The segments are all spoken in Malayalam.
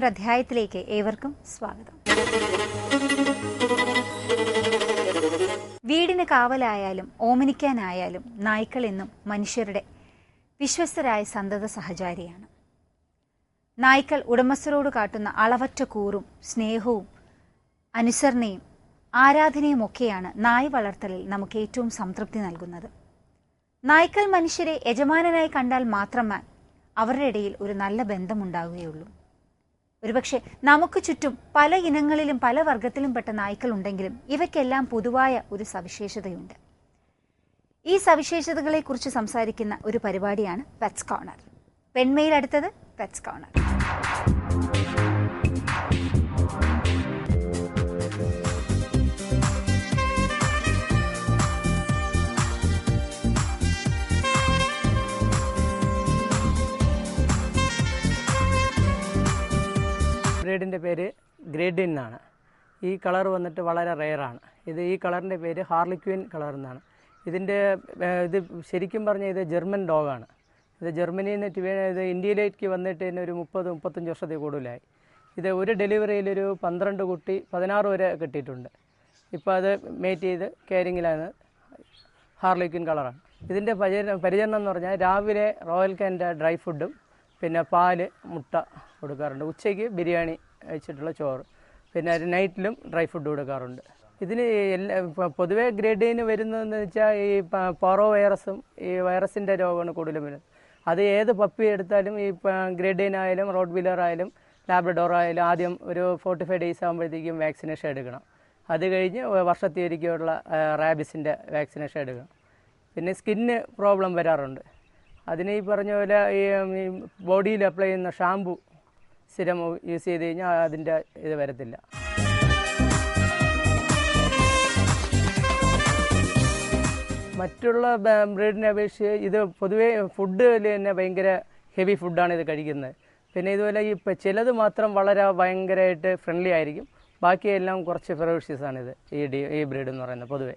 പുതിയൊരു അധ്യായത്തിലേക്ക് ഏവർക്കും സ്വാഗതം. വീടിന് കാവലായാലും ഓമനിക്കാനായാലും നായ്ക്കൾ എന്നും മനുഷ്യരുടെ വിശ്വസ്തരായ സന്തത സഹചാരിയാണ്. നായ്ക്കൾ ഉടമസ്ഥരോട് കാട്ടുന്ന അളവറ്റ കൂറും സ്നേഹവും അനുസരണയും ആരാധനയും ഒക്കെയാണ് നായ് വളർത്തലിൽ നമുക്ക് ഏറ്റവും സംതൃപ്തി നൽകുന്നത്. നായ്ക്കൾ മനുഷ്യരെ യജമാനനായി കണ്ടാൽ മാത്രമേ അവരുടെ ഇടയിൽ ഒരു നല്ല ബന്ധമുണ്ടാവുകയുള്ളൂ. ഒരുപക്ഷെ നമുക്ക് ചുറ്റും പല ഇനങ്ങളിലും പല വർഗത്തിലും പെട്ട നായ്ക്കൾ ഉണ്ടെങ്കിലും ഇവയ്ക്കെല്ലാം പൊതുവായ ഒരു സവിശേഷതയുണ്ട്. ഈ സവിശേഷതകളെക്കുറിച്ച് സംസാരിക്കുന്ന ഒരു പരിപാടിയാണ് പെറ്റ്സ് കോർണർ. പെൺമയിൽ അടുത്തത് പെറ്റ്സ് കോർണർ. ബ്രീഡിൻ്റെ പേര് ഗ്രേറ്റ് ഡെൻ എന്നാണ്. ഈ കളർ വന്നിട്ട് വളരെ റെയറാണ്. ഈ കളറിൻ്റെ പേര് ഹാർലിക്വിൻ കളർ എന്നാണ്. ഇത് ശരിക്കും പറഞ്ഞാൽ ഇത് ജർമ്മൻ ഡോഗാണ്. ഇത് ജർമ്മനിയിൽ നിന്ന് ഇത് ഇന്ത്യയിലേക്ക് വന്നിട്ട് തന്നെ ഒരു 30-35 വർഷത്തിൽ കൂടുതലായി. ഇത് ഒരു ഡെലിവറിയിൽ ഒരു 12 കുട്ടി 16 വരെ കിട്ടിയിട്ടുണ്ട്. ഇപ്പോൾ അത് മേറ്റ് ചെയ്ത് കെയറിങ്ങിലാണ്. ഹാർലിക്വിൻ കളറാണ്. ഇതിൻ്റെ പരിചരണം എന്ന് പറഞ്ഞാൽ രാവിലെ റോയൽ കാൻ്റെ ഡ്രൈ ഫുഡും പിന്നെ പാല് മുട്ട കൊടുക്കാറുണ്ട്. ഉച്ചയ്ക്ക് ബിരിയാണി വെച്ചിട്ടുള്ള ചോറ്, പിന്നെ നൈറ്റിലും ഡ്രൈ ഫുഡ് കൊടുക്കാറുണ്ട്. ഇതിന് പൊതുവേ ഗ്രേഡ് ഡെയിന് വരുന്നതെന്ന് വെച്ചാൽ ഈ പോറോ വൈറസും ഈ വൈറസിൻ്റെ രോഗമാണ് കൂടുതലും വരുന്നത്. അത് ഏത് പപ്പി എടുത്താലും ഈ ഗ്രേഡ് ഡെയിൻ ആയാലും റോഡ് വീലർ ആയാലും ലാബ്രഡോർ ആയാലും ആദ്യം ഒരു 45 ഡേയ്സ് ആകുമ്പോഴത്തേക്കും വാക്സിനേഷൻ എടുക്കണം. അത് കഴിഞ്ഞ് വർഷത്തിലൊരിക്കലുള്ള റാബിസിൻ്റെ വാക്സിനേഷൻ എടുക്കണം. പിന്നെ സ്കിന്ന് പ്രോബ്ലം വരാറുണ്ട്. അതിന് ഈ പറഞ്ഞ പോലെ ഈ ബോഡിയിൽ അപ്ലൈ ചെയ്യുന്ന ഷാമ്പു സ്ഥിരം യൂസ് ചെയ്ത് കഴിഞ്ഞാൽ അതിൻ്റെ ഇത് വരത്തില്ല. മറ്റുള്ള ബ്രീഡിനെ അപേക്ഷിച്ച് ഇത് പൊതുവേ ഫുഡിൽ തന്നെ ഭയങ്കര ഹെവി ഫുഡാണ് ഇത് കഴിക്കുന്നത്. പിന്നെ ഇതുപോലെ ചിലത് മാത്രം വളരെ ഭയങ്കരമായിട്ട് ഫ്രണ്ട്ലി ആയിരിക്കും. ബാക്കിയെല്ലാം കുറച്ച് ഫെറോഷ്യസ് ആണിത് ഈ ബ്രീഡ് എന്ന് പറയുന്നത്. പൊതുവേ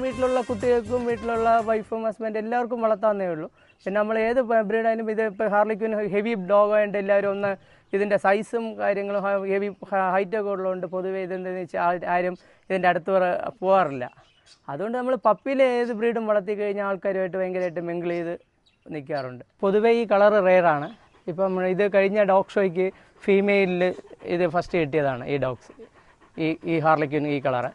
വീട്ടിലുള്ള കുട്ടികൾക്കും വീട്ടിലുള്ള വൈഫും ഹസ്ബൻഡ് എല്ലാവർക്കും വളർത്താവുന്നേ ഉള്ളൂ. പിന്നെ നമ്മൾ ഏത് ബ്രീഡായാലും ഇത് ഇപ്പോൾ ഹാർലിക്വിൻ ഹെവി ഡോഗായിട്ട് എല്ലാവരും ഒന്ന് ഇതിൻ്റെ സൈസും കാര്യങ്ങളും ഹെവി ഹൈറ്റൊക്കെ ഉള്ളതുകൊണ്ട് പൊതുവേ ഇതെന്താണെന്ന് വെച്ചാൽ ആരും ഇതിൻ്റെ അടുത്ത് പോകാറില്ല. അതുകൊണ്ട് നമ്മൾ പപ്പിയിലെ ഏത് ബ്രീഡും വളർത്തി കഴിഞ്ഞാൽ ആൾക്കാരുമായിട്ട് ഭയങ്കരമായിട്ട് മിങ്കിൾ ചെയ്ത് നിൽക്കാറുണ്ട്. പൊതുവേ ഈ കളറ് റെയറാണ്. ഇപ്പം ഇത് കഴിഞ്ഞ ഡോഗ് ഷോയ്ക്ക് ഫീമെയിലിൽ ഇത് ഫസ്റ്റ് കിട്ടിയതാണ് ഈ ഡോഗ്സ്, ഈ ഹാർലിക്വിൻ ഈ കളറ്.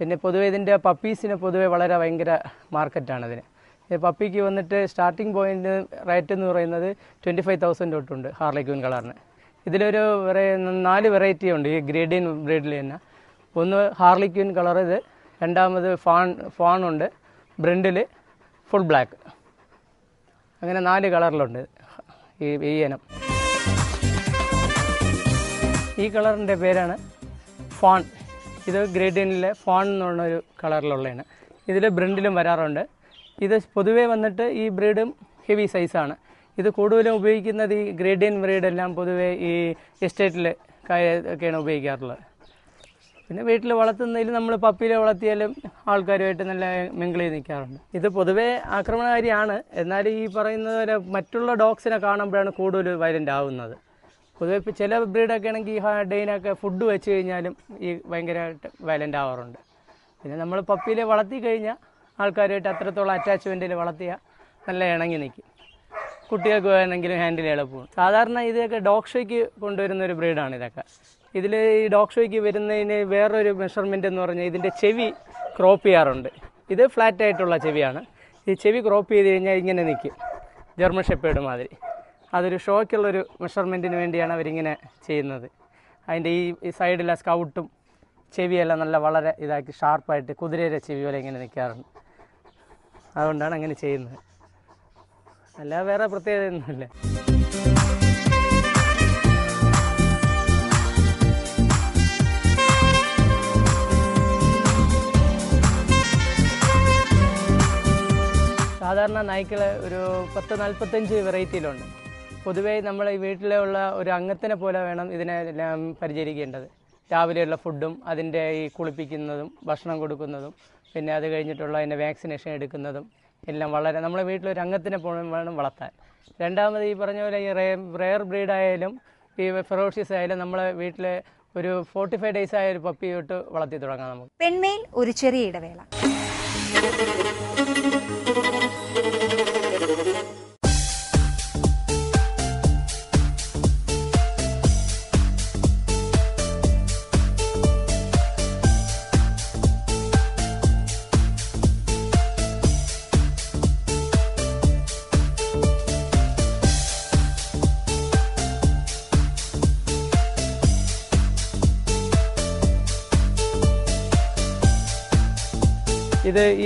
പിന്നെ പൊതുവേ ഇതിൻ്റെ പപ്പീസിന് പൊതുവേ വളരെ ഭയങ്കര മാർക്കറ്റാണ്. ഈ പപ്പിക്ക് വന്നിട്ട് സ്റ്റാർട്ടിംഗ് പോയിൻ്റ് റേറ്റ് എന്ന് പറയുന്നത് 25,000 തൊട്ടുണ്ട് ഹാർലിക്വിൻ കളറിന്. ഇതിലൊരു 4 വെറൈറ്റി ഉണ്ട് ഈ ഗ്രേഡ് ഡെയിൻ ബ്രീഡിൽ തന്നെ. ഒന്ന് ഹാർലിക്വിൻ കളർ, ഇത് രണ്ടാമത് ഫാണുണ്ട്, ബ്രിൻഡിൽ, ഫുൾ ബ്ലാക്ക്, അങ്ങനെ 4 കളറിലുണ്ട് ഈ ഇനം. ഈ കളറിൻ്റെ പേരാണ് ഫാൺ. ഇത് ഗ്രേഡ് ഡെയിനിലെ ഫാൺ എന്ന് പറഞ്ഞൊരു കളറിലുള്ളതാണ്. ഇതിൽ ബ്രിൻഡിലും വരാറുണ്ട്. ഇത് പൊതുവേ വന്നിട്ട് ഈ ബ്രീഡും ഹെവി സൈസാണ്. ഇത് കൂടുതലും ഉപയോഗിക്കുന്നത് ഈ ഗ്രേഡ് ഡെയിൻ ബ്രീഡെല്ലാം പൊതുവേ ഈ എസ്റ്റേറ്റിൽ ഒക്കെയാണ് ഉപയോഗിക്കാറുള്ളത്. പിന്നെ വീട്ടിൽ വളർത്തുന്നതിൽ നമ്മൾ പപ്പിയിലെ വളർത്തിയാലും ആൾക്കാരുമായിട്ട് നല്ല മിങ്കിൾ ചെയ്ത് നിൽക്കാറുണ്ട്. ഇത് പൊതുവേ ആക്രമണകാരിയാണ്. എന്നാൽ ഈ പറയുന്നത് പോലെ മറ്റുള്ള ഡോഗ്സിനെ കാണുമ്പോഴാണ് കൂടുതൽ വയലൻ്റ് ആവുന്നത്. പൊതുവെ ഇപ്പോൾ ചില ബ്രീഡൊക്കെ ആണെങ്കിൽ ഈ ഡെയിനൊക്കെ ഫുഡ് വെച്ച് കഴിഞ്ഞാലും ഈ ഭയങ്കരമായിട്ട് വയലൻ്റ് ആവാറുണ്ട്. പിന്നെ നമ്മൾ പപ്പിയിലെ വളർത്തി കഴിഞ്ഞാൽ ആൾക്കാരുമായിട്ട് അത്രത്തോളം അറ്റാച്ച്മെൻറ്റിൽ വളർത്തിയാൽ നല്ല ഇണങ്ങി നിൽക്കും. കുട്ടികൾക്ക് വേണമെങ്കിലും ഹാൻഡിൽ എളുപ്പമാണ്. സാധാരണ ഇതൊക്കെ ഡോഗ് ഷോയ്ക്ക് കൊണ്ടുവരുന്ന ഒരു ബ്രീഡാണ് ഇതൊക്കെ. ഇതിൽ ഈ ഡോഗ് ഷോയ്ക്ക് വരുന്നതിന് വേറൊരു മെഷർമെൻ്റ് എന്ന് പറഞ്ഞാൽ ഇതിൻ്റെ ചെവി ക്രോപ്പ് ചെയ്യാറുണ്ട്. ഇത് ഫ്ലാറ്റായിട്ടുള്ള ചെവിയാണ്. ഈ ചെവി ക്രോപ്പ് ചെയ്ത് കഴിഞ്ഞാൽ ഇങ്ങനെ നിൽക്കും, ജർമ്മൻ ഷെപ്പേർഡ് മാതിരി. അതൊരു ഷോയ്ക്കുള്ളൊരു മെഷർമെൻറ്റിന് വേണ്ടിയാണ് അവരിങ്ങനെ ചെയ്യുന്നത്. അതിൻ്റെ ഈ സൈഡിലെ സ്കൗട്ടും ചെവിയെല്ലാം നല്ല വളരെ ഇതാക്കി ഷാർപ്പായിട്ട് കുതിരയുടെ ചെവി പോലെ ഇങ്ങനെ നിൽക്കാറുണ്ട്. അതുകൊണ്ടാണ് അങ്ങനെ ചെയ്യുന്നത്. അല്ല വേറെ പ്രത്യേകതയൊന്നുമില്ല. സാധാരണ നായ്ക്കൾ ഒരു 10-45 വെറൈറ്റിയിലുണ്ട്. പൊതുവേ നമ്മൾ ഈ വീട്ടിലുള്ള ഒരു അംഗത്തിനെ പോലെ വേണം ഇതിനെ പരിചരിക്കേണ്ടത്. രാവിലെയുള്ള ഫുഡും അതിൻ്റെ ഈ കുളിപ്പിക്കുന്നതും ഭക്ഷണം കൊടുക്കുന്നതും പിന്നെ അത് കഴിഞ്ഞിട്ടുള്ള അതിൻ്റെ വാക്സിനേഷൻ എടുക്കുന്നതും എല്ലാം വളരെ നമ്മളെ വീട്ടിലൊരു അംഗത്തിനെ പോലെ വേണം വളർത്താൻ. രണ്ടാമത് ഈ പറഞ്ഞ പോലെ ഈ റെയർ ബ്രീഡ് ആയാലും ഈ ഫെറോഷ്യസ് ആയാലും നമ്മളെ വീട്ടിൽ ഒരു 45 ഡേയ്സ് ആയ ഒരു പപ്പി തൊട്ട് വളർത്തി തുടങ്ങാം നമുക്ക്. പെൺമയിൽ ഒരു ചെറിയ ഇടവേള.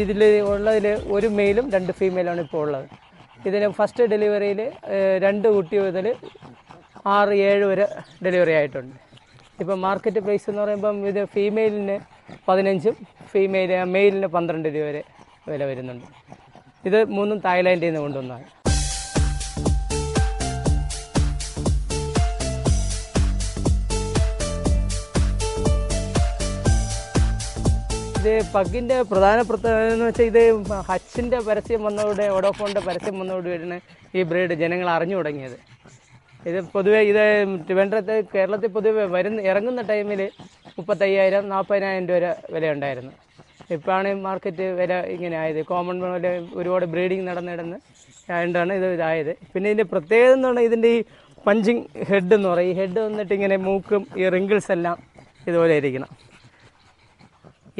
ഇതിൽ ഉള്ളതിൽ ഒരു മെയിലും 2 ഫീമെയിലാണ് ഇപ്പോൾ ഉള്ളത്. ഇതിന് ഫസ്റ്റ് ഡെലിവറിയിൽ 2 കുട്ടി മുതൽ 6-7 വരെ ഡെലിവറി ആയിട്ടുണ്ട്. ഇപ്പം മാർക്കറ്റ് പ്രൈസ് എന്ന് പറയുമ്പം ഇത് ഫീമെയിലിന് 15, മെയിലിന് 12 രൂപ വരെ വില വരുന്നുണ്ട്. ഇത് 3 തായ്ലാൻഡിൽ നിന്ന് കൊണ്ടുവന്നതാണ്. ഇത് പഗ്ഗിൻ്റെ പ്രധാന പ്രത്യേകത എന്ന് വെച്ചാൽ ഇത് ഹച്ചിൻ്റെ പരസ്യം വന്നതോടെ വോഡോഫോണിൻ്റെ പരസ്യം വന്നതോടുകൂടിയാണ് ഈ ബ്രീഡ് ജനങ്ങൾ അറിഞ്ഞു തുടങ്ങിയത്. ഇത് പൊതുവേ ഇത് ട്രിവാൻഡ്രത്ത് കേരളത്തിൽ പൊതുവെ ഇറങ്ങുന്ന ടൈമിൽ 35,000-40,000 രൂപ വരെ വിലയുണ്ടായിരുന്നു. ഇപ്പോഴാണ് മാർക്കറ്റ് വില ഇങ്ങനെ ആയത്. കോമൺ പോലെ ഒരുപാട് ബ്രീഡിങ് നടന്നിടന്ന് ആയതുകൊണ്ടാണ് ഇത് ഇതായത്. പിന്നെ ഇതിൻ്റെ പ്രത്യേകത എന്ന് പറഞ്ഞാൽ ഇതിൻ്റെ ഈ പഞ്ചിങ് ഹെഡ് എന്ന് പറയും. ഈ ഹെഡ് വന്നിട്ട് ഇങ്ങനെ മൂക്കും ഈ റിങ്കിൾസ് എല്ലാം ഇതുപോലെ ഇരിക്കണം.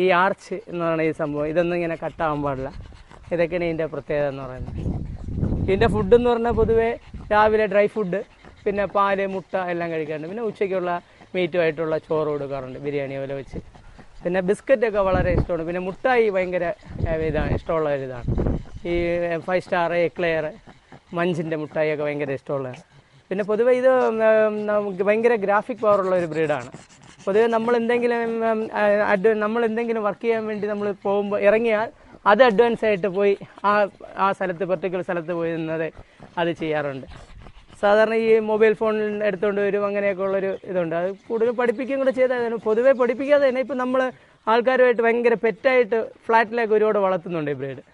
ഈ ആർച്ച് എന്ന് പറയുന്ന ഈ സംഭവം ഇതൊന്നും ഇങ്ങനെ കട്ടാകാൻ പാടില്ല. ഇതൊക്കെയാണ് ഇതിൻ്റെ പ്രത്യേകത എന്ന് പറയുന്നത്. ഇതിൻ്റെ ഫുഡ് എന്ന് പറഞ്ഞാൽ പൊതുവേ രാവിലെ ഡ്രൈ ഫുഡ്, പിന്നെ പാല്, മുട്ട എല്ലാം കഴിക്കാറുണ്ട്. പിന്നെ ഉച്ചയ്ക്കുള്ള മീറ്റുമായിട്ടുള്ള ചോറ് കൊടുക്കാറുണ്ട്, ബിരിയാണി പോലെ വെച്ച്. പിന്നെ ബിസ്ക്കറ്റൊക്കെ വളരെ ഇഷ്ടമാണ്. പിന്നെ മുട്ടായി ഭയങ്കര ഇഷ്ടമുള്ള ഒരിതാണ്. ഈ 5 സ്റ്റാർ, എക്ലെയർ, മഞ്ചിൻ്റെ മുട്ടായിയൊക്കെ ഭയങ്കര ഇഷ്ടമുള്ളതാണ്. പിന്നെ പൊതുവേ ഇത് ഭയങ്കര ഗ്രാഫിക് പവറുള്ള ഒരു ബ്രീഡാണ്. പൊതുവെ നമ്മളെന്തെങ്കിലും വർക്ക് ചെയ്യാൻ വേണ്ടി നമ്മൾ പോകുമ്പോൾ ഇറങ്ങിയാൽ അത് അഡ്വാൻസ് ആയിട്ട് പോയി ആ സ്ഥലത്ത് പെർട്ടിക്കുലർ സ്ഥലത്ത് പോയി നിന്നത് അത് ചെയ്യാറുണ്ട്. സാധാരണ ഈ മൊബൈൽ ഫോണിൽ എടുത്തുകൊണ്ട് വരും, അങ്ങനെയൊക്കെ ഉള്ളൊരു ഇതുണ്ട്. അത് കൂടുതൽ പഠിപ്പിക്കുകയും കൂടെ ചെയ്താൽ പൊതുവെ പഠിപ്പിക്കാതെ തന്നെ ഇപ്പം നമ്മൾ ആൾക്കാരുമായിട്ട് ഭയങ്കര പെറ്റായിട്ട് ഫ്ലാറ്റിലേക്ക് ഒരുപാട് വളർത്തുന്നുണ്ട് ഈ ബ്രീഡ്.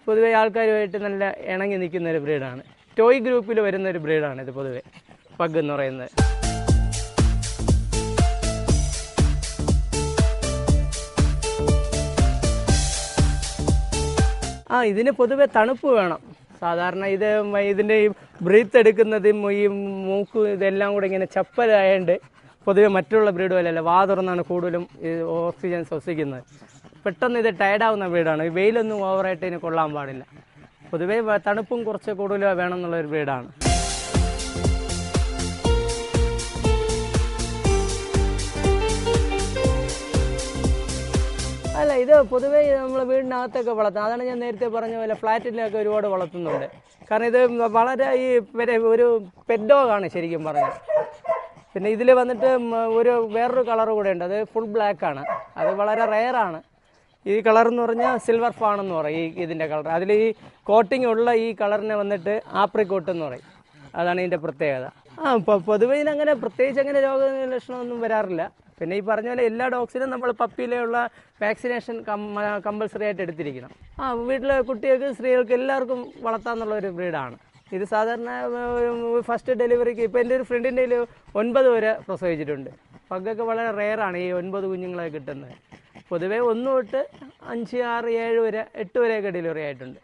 പൊതുവെ ആൾക്കാരുമായിട്ട് നല്ല ഇണങ്ങി നിൽക്കുന്ന ഒരു ബ്രീഡാണ്. ടോയ് ഗ്രൂപ്പിൽ വരുന്ന ഒരു ബ്രീഡാണ് ഇത് പൊതുവെ പഗ് എന്ന് പറയുന്നത്. ഇതിന് പൊതുവെ തണുപ്പ് വേണം. സാധാരണ ഇതിൻ്റെ ഈ ബ്രീത്ത് എടുക്കുന്നതും ഈ മൂക്ക് ഇതെല്ലാം കൂടെ ഇങ്ങനെ ചപ്പലായതുകൊണ്ട് പൊതുവെ മറ്റുള്ള ബ്രീഡ് പോലെയല്ല, വാ തുറന്നാണ് കൂടുതലും ഓക്സിജൻ ശ്വസിക്കുന്നത്. പെട്ടെന്ന് ഇത് ടയർഡാവുന്ന ബ്രീഡാണ്. ഈ വെയിലൊന്നും ഓവറായിട്ട് ഇതിന് കൊള്ളാൻ പാടില്ല. പൊതുവെ തണുപ്പും കുറച്ച് കൂടുതൽ വേണം എന്നുള്ളൊരു ബ്രീഡാണ്. അല്ല, ഇത് പൊതുവേ നമ്മൾ വീടിനകത്തൊക്കെ വളർത്തും. അതാണ് ഞാൻ നേരത്തെ പറഞ്ഞ പോലെ ഫ്ലാറ്റിലൊക്കെ ഒരുപാട് വളർത്തുന്നുണ്ട്. കാരണം ഇത് വളരെ ഒരു പെറ്റ് ഡോഗാണ് ശരിക്കും പറഞ്ഞാൽ. പിന്നെ ഇതിൽ വന്നിട്ട് വേറൊരു കളർ കൂടെ ഉണ്ട്. അത് ഫുൾ ബ്ലാക്കാണ്. അത് വളരെ റെയറാണ്. ഈ കളർ എന്ന് പറഞ്ഞാൽ സിൽവർ ഫാൺ എന്ന് പറയും ഇതിൻ്റെ കളർ. അതിൽ ഈ കോട്ടിങ് ഉള്ള ഈ കളറിനെ വന്നിട്ട് ആപ്രിക്കോട്ട് എന്ന് പറയും. അതാണ് ഇതിൻ്റെ പ്രത്യേകത. പൊതുവേ ഇതിനങ്ങനെ പ്രത്യേകിച്ച് അങ്ങനെ രോഗലക്ഷണമൊന്നും വരാറില്ല. പിന്നെ ഈ പറഞ്ഞ പോലെ എല്ലാ ഡോഗ്സിനും നമ്മൾ പപ്പിയിലുള്ള വാക്സിനേഷൻ കമ്പൽസറി ആയിട്ട് എടുത്തിരിക്കണം. വീട്ടിലെ കുട്ടികൾക്ക്, സ്ത്രീകൾക്ക് എല്ലാവർക്കും വളർത്താമെന്നുള്ള ഒരു ബ്രീഡാണ് ഇത്. സാധാരണ ഫസ്റ്റ് ഡെലിവറിക്ക് ഇപ്പോൾ എൻ്റെ ഒരു ഫ്രണ്ടിൻ്റെ 9 വരെ പ്രസവിച്ചിട്ടുണ്ട്. പഗ്ഗൊക്കെ വളരെ റെയറാണ് ഈ 9 കുഞ്ഞുങ്ങളെ കിട്ടുന്നത്. പൊതുവേ 1 തൊട്ട് 5, 6, 7 വരെ 8 വരെയൊക്കെ ഡെലിവറി ആയിട്ടുണ്ട്.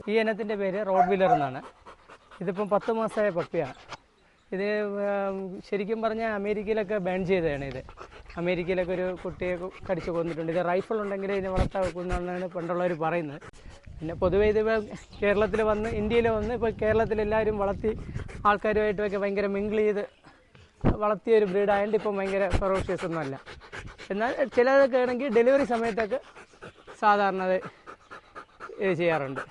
ഈ ഇനത്തിൻ്റെ പേര് റോഡ് വീലർ എന്നാണ്. ഇതിപ്പം 10 മാസമായ പപ്പിയാണ്. ഇത് ശരിക്കും പറഞ്ഞാൽ അമേരിക്കയിലൊക്കെ ബാൻ ചെയ്തതാണ് ഇത്. അമേരിക്കയിലൊക്കെ ഒരു കുട്ടിയെ കടിച്ചു കൊന്നിട്ടുണ്ട്. ഇത് റൈഫിൾ ഉണ്ടെങ്കിൽ ഇതിനെ വളർത്താൻ വെക്കുന്നതാണ് പണ്ടുള്ളവർ പറയുന്നത്. പിന്നെ പൊതുവേ ഇത് കേരളത്തിൽ വന്ന്, ഇന്ത്യയിൽ വന്ന് ഇപ്പോൾ കേരളത്തിലെല്ലാവരും വളർത്തി ആൾക്കാരുമായിട്ടൊക്കെ ഭയങ്കര മിങ്കിൾ ചെയ്ത് വളർത്തിയ ഒരു ബ്രീഡായതുകൊണ്ട് ഇപ്പം ഭയങ്കര ഫെറോഷ്യസ് ഒന്നുമല്ല. എന്നാൽ ചിലതൊക്കെ ആണെങ്കിൽ ഡെലിവറി സമയത്തൊക്കെ സാധാരണ അത് ചെയ്യാറുണ്ട്.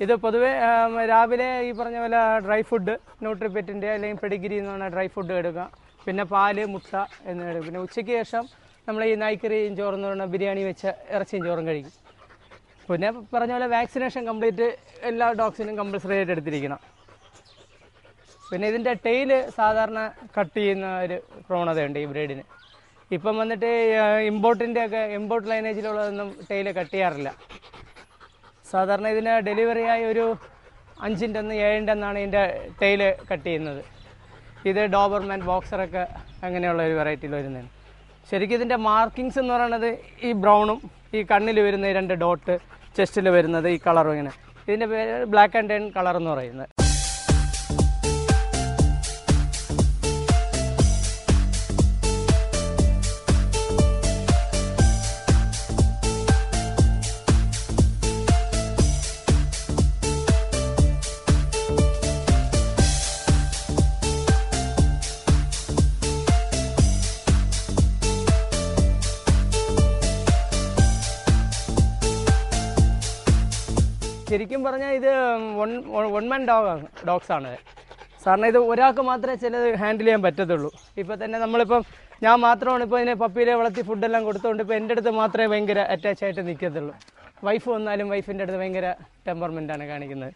ഇത് പൊതുവെ രാവിലെ ഈ പറഞ്ഞ പോലെ ഡ്രൈ ഫുഡ് ന്യൂട്രിപെറ്റിൻ്റെ അല്ലെങ്കിൽ പെഡിഗ്രി എന്ന് പറഞ്ഞാൽ ഡ്രൈ ഫുഡ് എടുക്കുക, പിന്നെ പാല് മുട്ട എന്നിവ എടുക്കും. പിന്നെ ഉച്ചയ്ക്ക് ശേഷം നമ്മൾ ഈ നായ്ക്കറിയും ചോറെന്ന് പറഞ്ഞാൽ ബിരിയാണി വെച്ച ഇറച്ചിയും ചോറും കഴിക്കും. പിന്നെ പറഞ്ഞ പോലെ വാക്സിനേഷൻ കംപ്ലീറ്റ് എല്ലാ ഡോഗ്സിനും കമ്പൽസറി ആയിട്ട് എടുത്തിരിക്കണം. പിന്നെ ഇതിൻ്റെ ടെയില് സാധാരണ കട്ട് ചെയ്യുന്ന ഒരു പ്രവണതയുണ്ട് ഈ ബ്രീഡിന്. ഇപ്പം വന്നിട്ട് ഇമ്പോർട്ട് ലൈനേജിലുള്ളതൊന്നും ടെയില് കട്ട് ചെയ്യാറില്ല. സാധാരണ ഇതിന് ഡെലിവറിയായി ഒരു 5 ടന്ന് 7 ടന്നാണ് ഇതിൻ്റെ ടെയില് കട്ട് ചെയ്യുന്നത്. ഇത് ഡോബർമാൻ ബോക്സറൊക്കെ അങ്ങനെയുള്ള ഒരു വെറൈറ്റിയിൽ വരുന്നതാണ്. ശരിക്കും ഇതിൻ്റെ മാർക്കിങ്സ് എന്ന് പറയുന്നത് ഈ ബ്രൗണും ഈ കണ്ണിൽ വരുന്ന 2 ഡോട്ട്, ചെസ്റ്റിൽ വരുന്നത് ഈ കളറും ഇങ്ങനെ. ഇതിൻ്റെ പേര് ബ്ലാക്ക് ആൻഡ് ടേൺ കളർ എന്ന് പറയുന്നത്. ശരിക്കും പറഞ്ഞാൽ ഇത് വൺ മാൻ ഡോഗ്സാണ്. സാറിന് ഇത് ഒരാൾക്ക് മാത്രമേ ചിലത് ഹാൻഡിൽ ചെയ്യാൻ പറ്റത്തുള്ളൂ. ഇപ്പോൾ തന്നെ നമ്മളിപ്പം ഞാൻ മാത്രമാണ് ഇപ്പോൾ ഇതിനെ പപ്പിയിലെ വളർത്തി ഫുഡെല്ലാം കൊടുത്തുകൊണ്ട് ഇപ്പോൾ എൻ്റെ അടുത്ത് മാത്രമേ ഭയങ്കര അറ്റാച്ച് ആയിട്ട് നിൽക്കത്തുള്ളൂ. വൈഫ് വന്നാലും വൈഫിൻ്റെ അടുത്ത് ഭയങ്കര ടെമ്പർമെൻ്റാണ് കാണിക്കുന്നത്.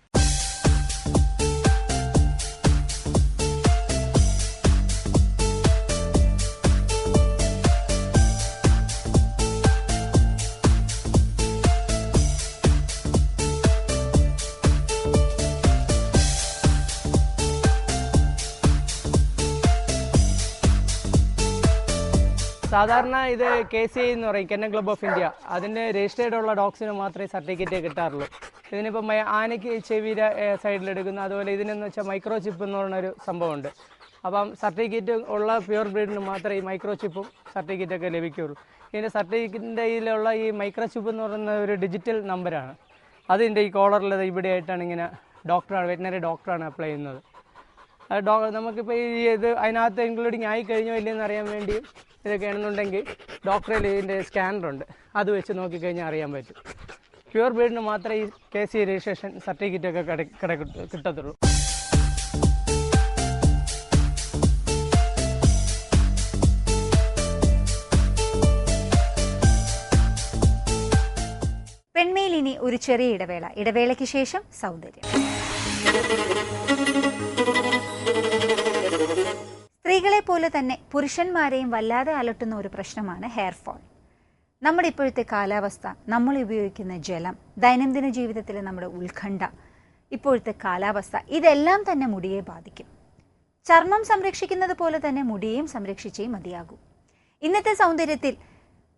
സാധാരണ ഇത് KCI എന്ന് പറയും, കെന്നൽ ക്ലബ് ഓഫ് ഇന്ത്യ. അതിൻ്റെ രജിസ്റ്റേർഡ് ഉള്ള ഡോഗ്സിന് മാത്രമേ സർട്ടിഫിക്കറ്റ് കിട്ടാറുള്ളൂ. ഇതിനിപ്പം ആനയ്ക്ക് ചെവിയുടെ സൈഡിലെടുക്കുന്ന, അതുപോലെ ഇതിനെന്ന് വെച്ചാൽ മൈക്രോ ചിപ്പ് എന്ന് പറഞ്ഞൊരു സംഭവമുണ്ട്. അപ്പം സർട്ടിഫിക്കറ്റ് ഉള്ള പ്യുവർ ബ്രീഡിന് മാത്രമേ ഈ മൈക്രോ ചിപ്പും സർട്ടിഫിക്കറ്റൊക്കെ ലഭിക്കുകയുള്ളൂ. ഇതിൻ്റെ സർട്ടിഫിക്കറ്റിൻ്റെ ഇതിലുള്ള ഈ മൈക്രോ ചിപ്പ് എന്ന് പറയുന്ന ഒരു ഡിജിറ്റൽ നമ്പറാണ്. അതിൻ്റെ ഈ കോളറിൽ ഇവിടെ ആയിട്ടാണ് ഇങ്ങനെ വെറ്റിനറി ഡോക്ടറാണ് അപ്ലൈ ചെയ്യുന്നത്. നമുക്കിപ്പോൾ ഈ ഇത് അതിനകത്ത് ഇൻക്ലൂഡിങ് ആയി കഴിഞ്ഞോ ഇല്ലയെന്ന് അറിയാൻ വേണ്ടി ഇതൊക്കെ ആണെന്നുണ്ടെങ്കിൽ ഡോക്ടറിൽ ഇതിൻ്റെ സ്കാനറുണ്ട്, അത് വെച്ച് നോക്കിക്കഴിഞ്ഞാൽ അറിയാൻ പറ്റും. പ്യുവർ ബ്രീഡിന് മാത്രമേ ഈ KCI രജിസ്ട്രേഷൻ സർട്ടിഫിക്കറ്റൊക്കെ കിട്ടത്തുള്ളൂ. പെൺമയിൽ ഇനി ഒരു ചെറിയ ഇടവേളയ്ക്ക് ശേഷം സൗന്ദര്യം. സ്ത്രീകളെ പോലെ തന്നെ പുരുഷന്മാരെയും വല്ലാതെ അലട്ടുന്ന ഒരു പ്രശ്നമാണ് ഹെയർ ഫോൾ. നമ്മുടെ ഇപ്പോഴത്തെ കാലാവസ്ഥ, നമ്മൾ ഉപയോഗിക്കുന്ന ജലം, ദൈനംദിന ജീവിതത്തിലെ നമ്മുടെ ഉത്കണ്ഠ, ഇപ്പോഴത്തെ കാലാവസ്ഥ, ഇതെല്ലാം തന്നെ മുടിയെ ബാധിക്കും. ചർമ്മം സംരക്ഷിക്കുന്നത് പോലെ തന്നെ മുടിയെയും സംരക്ഷിച്ചേ മതിയാകൂ. ഇന്നത്തെ സൗന്ദര്യത്തിൽ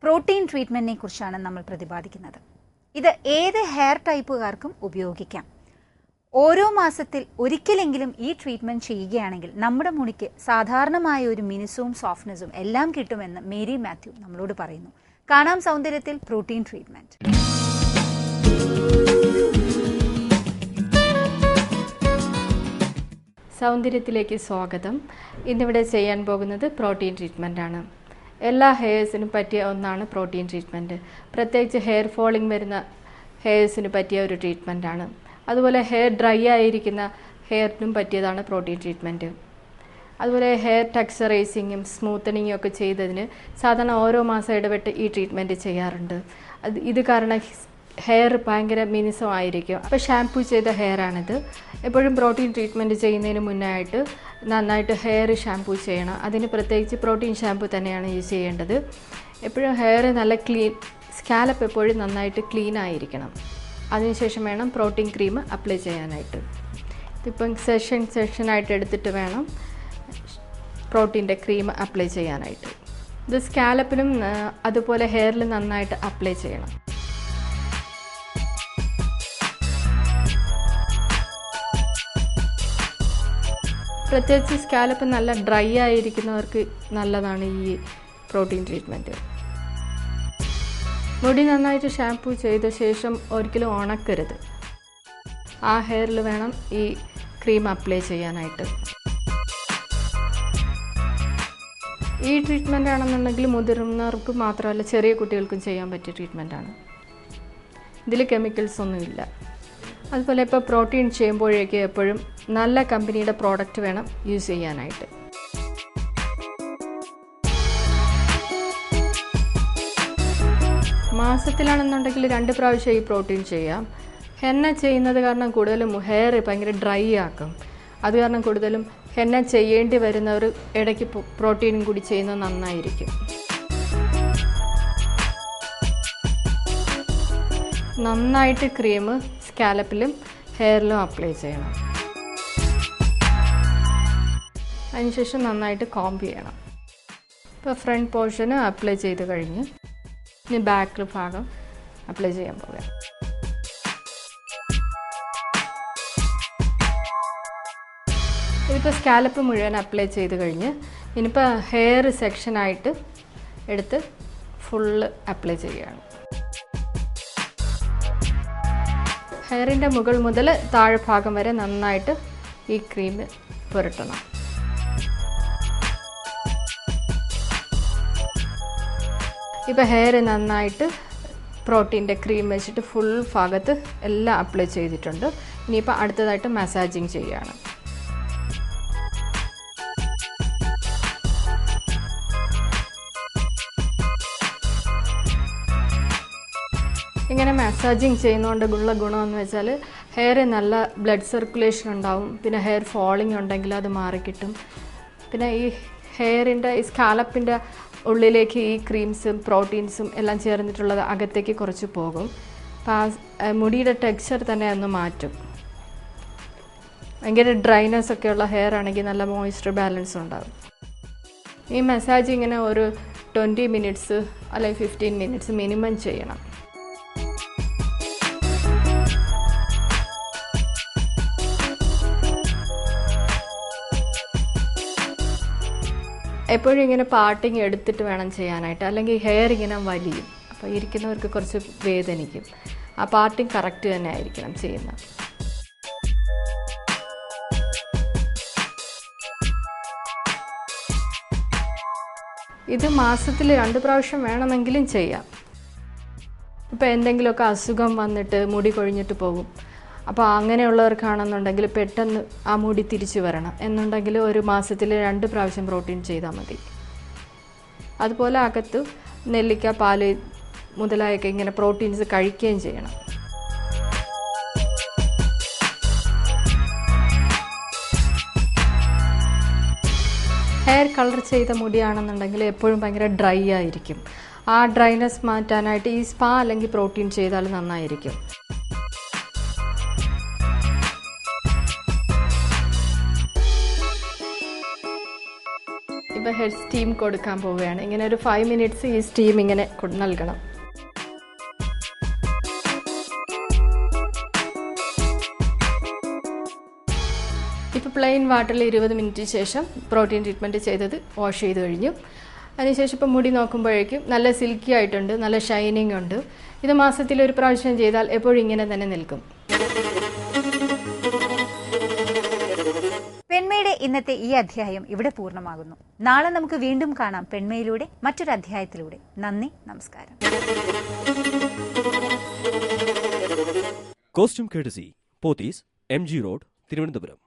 പ്രോട്ടീൻ ട്രീറ്റ്മെന്റിനെ കുറിച്ചാണ് നമ്മൾ പ്രതിപാദിക്കുന്നത്. ഇത് ഏത് ഹെയർ ടൈപ്പുകാർക്കും ഉപയോഗിക്കാം. ഓരോ മാസത്തിൽ ഒരിക്കലെങ്കിലും ഈ ട്രീറ്റ്മെന്റ് ചെയ്യുകയാണെങ്കിൽ നമ്മുടെ മുടിക്ക് സാധാരണമായ ഒരു മിനുസവും സോഫ്റ്റ്നെസ്സും എല്ലാം കിട്ടുമെന്ന് മേരി മാത്യു നമ്മളോട് പറയുന്നു. കാണാം സൗന്ദര്യത്തിൽ പ്രോട്ടീൻ ട്രീറ്റ്മെന്റ്. സൗന്ദര്യത്തിലേക്ക് സ്വാഗതം. ഇന്നിവിടെ ചെയ്യാൻ പോകുന്നത് പ്രോട്ടീൻ ട്രീറ്റ്മെൻ്റ് ആണ്. എല്ലാ ഹെയർസിനും പറ്റിയ ഒന്നാണ് പ്രോട്ടീൻ ട്രീറ്റ്മെൻറ്റ്. പ്രത്യേകിച്ച് ഹെയർ ഫോളിങ് വരുന്ന ഹെയർസിന് പറ്റിയ ഒരു ട്രീറ്റ്മെൻറ്റാണ്. അതുപോലെ ഹെയർ ഡ്രൈ ആയിരിക്കുന്ന ഹെയറിനും പറ്റിയതാണ് പ്രോട്ടീൻ ട്രീറ്റ്മെൻറ്റ്. അതുപോലെ ഹെയർ ടെക്സ്ചറൈസിങ്ങും സ്മൂത്തനിങ്ങും ഒക്കെ ചെയ്തതിന് സാധാരണ ഓരോ മാസം ഇടവിട്ട് ഈ ട്രീറ്റ്മെൻറ്റ് ചെയ്യാറുണ്ട്. ഇത് കാരണം ഹെയർ ഭയങ്കര മിനുസമായിരിക്കും. അപ്പോൾ ഷാംപൂ ചെയ്ത ഹെയറാണിത്. എപ്പോഴും പ്രോട്ടീൻ ട്രീറ്റ്മെൻറ്റ് ചെയ്യുന്നതിന് മുന്നായിട്ട് നന്നായിട്ട് ഹെയർ ഷാംപൂ ചെയ്യണം. അതിന് പ്രത്യേകിച്ച് പ്രോട്ടീൻ ഷാംപൂ തന്നെയാണ് യൂസ് ചെയ്യേണ്ടത്. എപ്പോഴും ഹെയർ നല്ല സ്കാലപ്പ് എപ്പോഴും നന്നായിട്ട് ക്ലീൻ ആയിരിക്കണം. അതിനുശേഷം വേണം പ്രോട്ടീൻ ക്രീം അപ്ലൈ ചെയ്യാനായിട്ട്. ഇതിപ്പം സെഷനായിട്ട് എടുത്തിട്ട് വേണം പ്രോട്ടീൻ്റെ ക്രീം അപ്ലൈ ചെയ്യാനായിട്ട്. ഇത് സ്കാലപ്പിലും അതുപോലെ ഹെയറിൽ നന്നായിട്ട് അപ്ലൈ ചെയ്യണം. പ്രത്യേകിച്ച് സ്കാലപ്പ് നല്ല ഡ്രൈ ആയിരിക്കുന്നവർക്ക് നല്ലതാണ് ഈ പ്രോട്ടീൻ ട്രീറ്റ്മെൻറ്റ്. മുടി നന്നായിട്ട് ഷാംപൂ ചെയ്ത ശേഷം ഒരിക്കലും ഉണക്കരുത്. ആ ഹെയറിൽ വേണം ഈ ക്രീം അപ്ലൈ ചെയ്യാനായിട്ട്. ഈ ട്രീറ്റ്മെൻ്റ് ആണെന്നുണ്ടെങ്കിൽ മുതിർന്നവർക്ക് മാത്രമല്ല ചെറിയ കുട്ടികൾക്കും ചെയ്യാൻ പറ്റിയ ട്രീറ്റ്മെൻറ്റാണ്. ഇതിൽ കെമിക്കൽസ് ഒന്നുമില്ല. അതുപോലെ ഇപ്പോൾ പ്രോട്ടീൻ ചെയ്യുമ്പോഴേക്ക് എപ്പോഴും നല്ല കമ്പനിയുടെ പ്രോഡക്റ്റ് വേണം യൂസ് ചെയ്യാനായിട്ട്. മാസത്തിലാണെന്നുണ്ടെങ്കിൽ 2 പ്രാവശ്യം ഈ പ്രോട്ടീൻ ചെയ്യാം. ഹെന്ന ചെയ്യുന്നത് കാരണം കൂടുതലും ഹെയർ ഭയങ്കര ഡ്രൈ ആക്കും. അത് കാരണം കൂടുതലും ഹെന്ന ചെയ്യേണ്ടി വരുന്നവർ ഇടയ്ക്ക് പ്രോട്ടീനും കൂടി ചെയ്യുന്നത് നന്നായിരിക്കും. നന്നായിട്ട് ക്രീം സ്കാലപ്പിലും ഹെയറിലും അപ്ലൈ ചെയ്യണം. അതിനുശേഷം നന്നായിട്ട് കോംബ് ചെയ്യണം. ഇപ്പോൾ ഫ്രണ്ട് പോർഷന് അപ്ലൈ ചെയ്ത് കഴിഞ്ഞ് ഇനി ബാക്ക് ഭാഗം അപ്ലൈ ചെയ്യാൻ പോകാം. ഇതിപ്പോൾ സ്കാലപ്പ് മുഴുവൻ അപ്ലൈ ചെയ്ത് കഴിഞ്ഞ് ഇനിയിപ്പോൾ ഹെയർ സെക്ഷനായിട്ട് എടുത്ത് ഫുള്ള് അപ്ലൈ ചെയ്യുകയാണ്. ഹെയറിൻ്റെ മുകൾ മുതൽ താഴെ ഭാഗം വരെ നന്നായിട്ട് ഈ ക്രീം പുരട്ടണം. ഇപ്പോൾ ഹെയർ നന്നായിട്ട് പ്രോട്ടീൻ്റെ ക്രീം വെച്ചിട്ട് ഫുൾ ഭാഗത്ത് എല്ലാം അപ്ലൈ ചെയ്തിട്ടുണ്ട്. ഇനിയിപ്പോൾ അടുത്തതായിട്ട് മസാജിങ് ചെയ്യുകയാണ്. ഇങ്ങനെ മസാജിങ് ചെയ്യുന്നതുകൊണ്ട് ഉള്ള ഗുണമെന്ന് വെച്ചാൽ ഹെയർ നല്ല ബ്ലഡ് സർക്കുലേഷൻ ഉണ്ടാവും. പിന്നെ ഹെയർ ഫോളിങ് ഉണ്ടെങ്കിൽ അത് മാറിക്കിട്ടും. പിന്നെ ഈ ഹെയറിൻ്റെ ഈ സ്കാലപ്പിൻ്റെ ഉള്ളിലേക്ക് ഈ ക്രീംസും പ്രോട്ടീൻസും എല്ലാം ചേർന്നിട്ടുള്ളത് അകത്തേക്ക് കുറച്ച് പോകും. അപ്പോൾ ആ മുടിയുടെ ടെക്സ്ചർ തന്നെ ഒന്ന് മാറ്റും. ഭയങ്കര ഡ്രൈനെസ് ഒക്കെയുള്ള ഹെയർ ആണെങ്കിൽ നല്ല മോയ്സ്ചർ ബാലൻസ് ഉണ്ടാകും. ഈ മസാജ് ഇങ്ങനെ ഒരു 20 മിനിറ്റ്സ് അല്ലെങ്കിൽ 15 മിനിറ്റ്സ് മിനിമം ചെയ്യണം. എപ്പോഴും ഇങ്ങനെ പാർട്ടിങ് എടുത്തിട്ട് വേണം ചെയ്യാനായിട്ട്, അല്ലെങ്കിൽ ഹെയർ ഇങ്ങനെ വലിയും. അപ്പോൾ ഇരിക്കുന്നവർക്ക് കുറച്ച് വേദനിക്കും. ആ പാർട്ടിങ് കറക്റ്റ് തന്നെ ആയിരിക്കണം ചെയ്യുന്നത്. ഇത് മാസത്തിൽ 2 പ്രാവശ്യം വേണമെങ്കിലും ചെയ്യാം. ഇപ്പോൾ എന്തെങ്കിലുമൊക്കെ അസുഖം വന്നിട്ട് മുടി കൊഴിഞ്ഞിട്ട് പോകും. അപ്പോൾ അങ്ങനെയുള്ളവർക്കാണെന്നുണ്ടെങ്കിൽ പെട്ടെന്ന് ആ മുടി തിരിച്ചു വരണം എന്നുണ്ടെങ്കിൽ ഒരു മാസത്തിൽ 2 പ്രാവശ്യം പ്രോട്ടീൻ ചെയ്താൽ മതി. അതുപോലെ അകത്ത് നെല്ലിക്ക, പാല് മുതലായൊക്കെ ഇങ്ങനെ പ്രോട്ടീൻസ് കഴിക്കുകയും ചെയ്യണം. ഹെയർ കളർ ചെയ്ത മുടിയാണെന്നുണ്ടെങ്കിൽ എപ്പോഴും ഭയങ്കര ഡ്രൈ ആയിരിക്കും. ആ ഡ്രൈനെസ് മാറ്റാനായിട്ട് ഈ സ്പാ അല്ലെങ്കിൽ പ്രോട്ടീൻ ചെയ്താൽ നന്നായിരിക്കും. ഇപ്പോൾ ഹെഡ് സ്റ്റീം കൊടുക്കാൻ പോവുകയാണ്. ഇങ്ങനെ ഒരു 5 മിനിറ്റ്സ് ഈ സ്റ്റീം ഇങ്ങനെ നൽകണം. ഇപ്പോൾ പ്ലെയിൻ വാട്ടറിൽ 20 മിനിറ്റ് ശേഷം പ്രോട്ടീൻ ട്രീറ്റ്മെൻറ്റ് ചെയ്തത് വാഷ് ചെയ്ത് കഴിഞ്ഞു. അതിനുശേഷം ഇപ്പോൾ മുടി നോക്കുമ്പോഴേക്കും നല്ല സിൽക്കി ആയിട്ടുണ്ട്, നല്ല ഷൈനിങ് ഉണ്ട്. ഇത് മാസത്തിൽ 1 പ്രാവശ്യം ചെയ്താൽ എപ്പോഴും ഇങ്ങനെ തന്നെ നിൽക്കും. പെൺമയുടെ ഇന്നത്തെ ഈ അധ്യായം ഇവിടെ പൂർണ്ണമാകുന്നു. നാളെ നമുക്ക് വീണ്ടും കാണാം പെൺമയിലൂടെ മറ്റൊരു അധ്യായത്തിലൂടെ. നന്ദി, നമസ്കാരം. Costume courtesy Pothys MG road, Thiruvananthapuram.